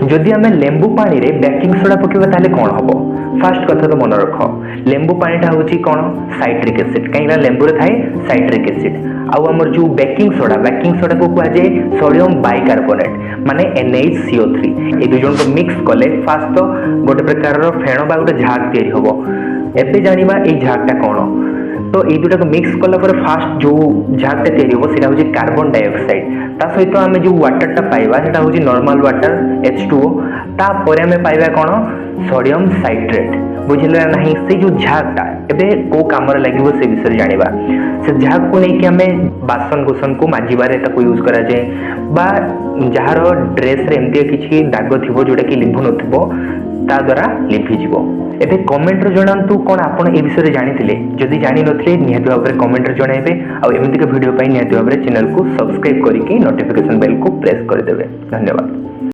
जदि आम लेंबू पानी रे बेकिंग सोडा पकेबा ताले कौन हबो। फास्ट कथा तो मन रख, लेंबू पानीटा हूँ कौन साइट्रिक एसिड, कहीं लेंबू रे थाए साइट्रिक एसिड। आउ आमर जो बेकिंग सोडा को कह जाए सोडियम बाइकार्बोनेट माने NaCO3। ये दुई जन को मिक्स कले फास्ट तो गोटे प्रकार फेण बा गोटे झाग तैयारी हबो। एबे जानिबा ए झागटा कौन। तो ये दुटा को मिक्स कला पर फास्ट जो झागटा तैयारी हो सेटा होची कार्बन डाइऑक्साइड। ता सहित आमे जो वाटर टा पाइबा सेटा होची नॉर्मल वाटर H2O। ता परे आमे पाइबा कोन सोडियम साइट्रेट। बुझिले नाही से जो झागटा एबे को काम रे लागिवो से विषय जानिबा। से झाग को नै कि आमे बासन गोसन को माजिबारे ताको यूज करा जाय बा जहार ड्रेस रे एमती किछि दाग थिबो जोटा कि लिभु नथिबो ता द्वारा लिभि जिवो। एबे कमेंट रे जणांतु कोन आपण ए विषय रे जानिथिले। जदि जानि नथिले निहाती भाबरे कमेंट रे जणाइबे। आ एमती के वीडियो पई निहाती भाबरे चैनल को सब्सक्राइब करिकि नोटिफिकेशन बेल को प्रेस कर देबे। धन्यवाद।